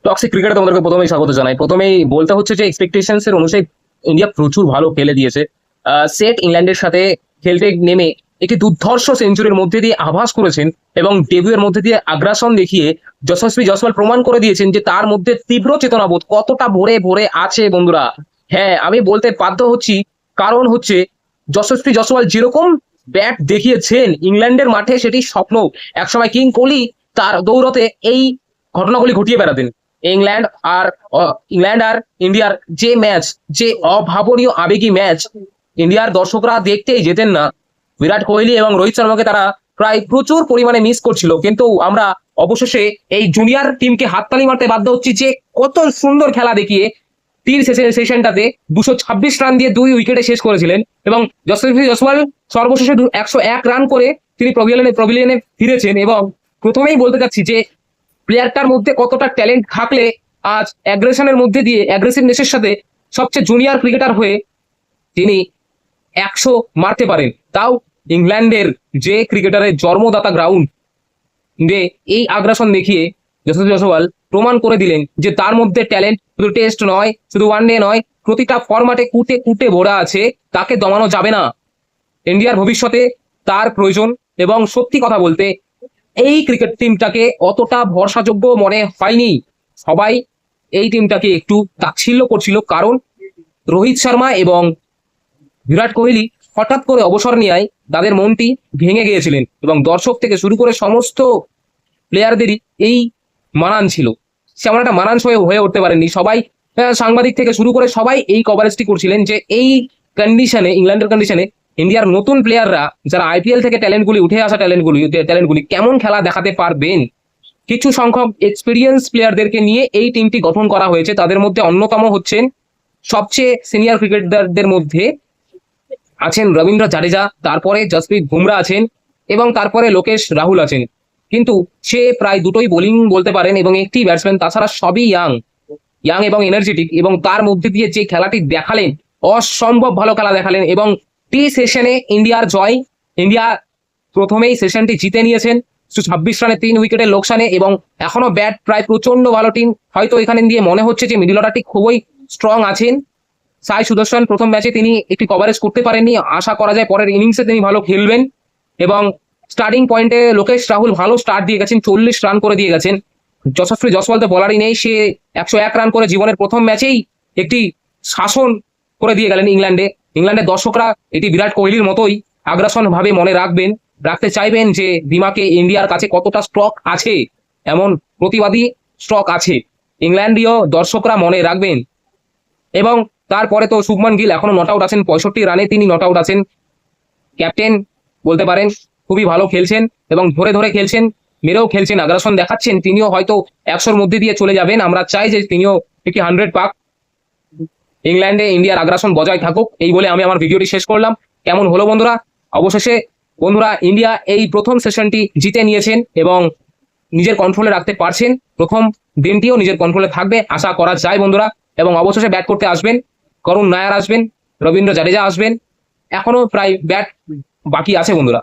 Toxic ক্রিকেটে তোমাদেরকে প্রথমেই স্বাগত জানাই। প্রথমেই বলতে হচ্ছে যে এক্সপেকটেশনস এর অনুযায়ী ইন্ডিয়া প্রচুর ভালো খেলে দিয়েছে। সেট ইংল্যান্ডের সাথে খেলতে নেমে একটি দুর্ধর্ষ সেঞ্চুরির মধ্যে দিয়ে আভাস করেছেন এবং ডেবিউয়ের মধ্যে দিয়ে আগ্রাসন দেখিয়ে যশস্বী জয়সওয়াল প্রমাণ করে দিয়েছেন যে তার মধ্যে তীব্র চেতনাবোধ কতটা ভরে ভরে আছে বন্ধুরা। হ্যাঁ, আমি বলতে বাধ্য হচ্ছি, কারণ হচ্ছে যশস্বী জয়সওয়াল যেরকম ব্যাট দেখিয়েছেন ইংল্যান্ডের মাঠে সেটি স্বপ্ন। একসময় কিং কোহলি তার দৌড়তে এই ঘটনাগুলি ঘটিয়ে বেড়াতেন। ইংল্যান্ড আর ইংল্যান্ড আর ইন্ডিয়ার যে ম্যাচ, যে অভাবনীয় আবেগী ম্যাচ, ইন্ডিয়ার দর্শকরা দেখতেই যেতেন না। বিরাট কোহলি এবং রোহিত শর্মাকে তারা প্রায় প্রচুর পরিমাণে মিস করছিল, কিন্তু আমরা অবশেষে এই জুনিয়র টিমকে হাততালি মারতে বাধ্য হচ্ছি যে কত সুন্দর খেলা দেখিয়ে তিন সেশনটাতে 226 রান দিয়ে 2 উইকেটে শেষ করেছিলেন এবং যশস্বী জয়সওয়াল সর্বশেষে 101 রান করে তিনি প্রভিলিয়নে ফিরেছেন। এবং প্রথমেই বলতে চাচ্ছি যে প্লেয়ারটার মধ্যে কতটা ট্যালেন্ট থাকলে আজ অ্যাগ্রেশনের মধ্যে দিয়ে অ্যাগ্রেসিভনেসের সাথে সবচেয়ে জুনিয়র ক্রিকেটার হয়ে তিনি 100 মারতে পারেন, তাও ইংল্যান্ডের যে ক্রিকেটারের জন্মদাতা গ্রাউন্ড যে এই আগ্রাসন দেখিয়ে যশস্বী জয়সওয়াল প্রমাণ করে দিলেন যে তার মধ্যে ট্যালেন্ট শুধু টেস্ট নয়, শুধু ওয়ানডে নয়, প্রতিটা ফরম্যাটে কুটে কুটে ভরা আছে, তাকে দমানো যাবে না। ইন্ডিয়ার ভবিষ্যতে তার প্রয়োজন এবং সত্যি কথা বলতে এই ক্রিকেট টিমটাকে অতটা ভরসাযোগ্য মনে হয়নি। সবাই এই টিমটাকে একটু তাচ্ছিল্য করছিল, কারণ রোহিত শর্মা এবং বিরাট কোহলি হঠাৎ করে অবসর নেওয়ায় তাদের মনটি ভেঙে গিয়েছিলেন এবং দর্শক থেকে শুরু করে সমস্ত প্লেয়ারদেরই এই মানান ছিল, সেমন একটা মানানসই হয়ে উঠতে পারেননি সবাই। সাংবাদিক থেকে শুরু করে সবাই এই কভারেজটি করছিলেন যে এই কন্ডিশনে, ইংল্যান্ডের কন্ডিশনে ইন্ডিয়ার নতুন প্লেয়াররা যারা আইপিএল থেকে ট্যালেন্টগুলি উঠে আসা ট্যালেন্টগুলি কেমন খেলা দেখাতে পারবেন। কিছু সংখ্যক এক্সপিরিয়েন্স প্লেয়ারদেরকে নিয়ে এই টিমটি গঠন করা হয়েছে, তাদের মধ্যে অন্যতম হচ্ছেন সবচেয়ে সিনিয়র ক্রিকেটারদের মধ্যে আছেন রবীন্দ্র জাডেজা, তারপরে জসপ্রীত বুমরা আছেন এবং তারপরে লোকেশ রাহুল আছেন। কিন্তু সে প্রায় দুটোই বোলিং বলতে পারেন এবং একটি ব্যাটসম্যান, তাছাড়া সবই ইয়াং এবং এনার্জেটিক, এবং তার মধ্যে দিয়ে যে খেলাটি দেখালেন অসম্ভব ভালো খেলা দেখালেন এবং টি সেশনে ইন্ডিয়ার জয়। ইন্ডিয়া প্রথমেই সেশনটি জিতে নিয়েছেন 26 রানে 3 উইকেটের লোকসানে এবং এখনো ব্যাট প্রায় প্রচন্ড ভালো টিম। হয়তো এখানে দিয়ে মনে হচ্ছে যে মিডল অর্ডারটি খুবই স্ট্রং আছেন। সাই সুদর্শন প্রথম ম্যাচে তিনি একটি কভারেজ করতে পারেননি, আশা করা যায় পরের ইনিংসে তিনি ভালো খেলবেন। এবং স্টার্টিং পয়েন্টে লোকেশ রাহুল ভালো স্টার্ট দিয়ে গেছেন, 40 রান করে দিয়ে গেছেন। যশস্বী জয়সওয়াল তো বলারই নেই, সে 101 রান করে জীবনের প্রথম ম্যাচেই একটি শাসন করে দিয়ে গেলেন ইংল্যান্ডের দর্শকরা এটি বিরাট কোহলির মতোই আগ্রাসন ভাবে মনে রাখতে চাইবেন যে দিমাকে ইন্ডিয়ার কাছে কতটা স্ট্রক আছে, এমন প্রতিবাদী স্ট্রক আছে ইংল্যান্ডীয় দর্শকরা মনে রাখবেন। এবং তারপরে তো শুভমান গিল এখনো নট আউট আছেন, 65 রানে তিনি নট আউট আছেন। ক্যাপ্টেন বলতে পারেন, খুবই ভালো খেলছেন এবং ধরে ধরে খেলছেন, মেরেও খেলছেন, আগ্রাসন দেখাচ্ছেন। তিনিও হয়তো 100-র মধ্যে দিয়ে চলে যাবেন, আমরা চাই যে তিনিও একটি 100 পাক। ইংল্যান্ডে ইন্ডিয়ার আগ্রাসন বজায় থাকুক, এই বলে আমি আমার ভিডিওটি শেষ করলাম। কেমন হলো বন্ধুরা? অবশেষে বন্ধুরা ইন্ডিয়া এই প্রথম সেশনটি জিতে নিয়েছেন এবং নিজের কন্ট্রোলে রাখতে পারছেন। প্রথম দিনটিও নিজের কন্ট্রোলে থাকবে আশা করা যায় বন্ধুরা। এবং অবশেষে ব্যাট করতে আসবেন, করুণ নায়ার আসবেন, রবীন্দ্র জাডেজা আসবেন, এখনো প্রায় ব্যাট বাকি আছে বন্ধুরা।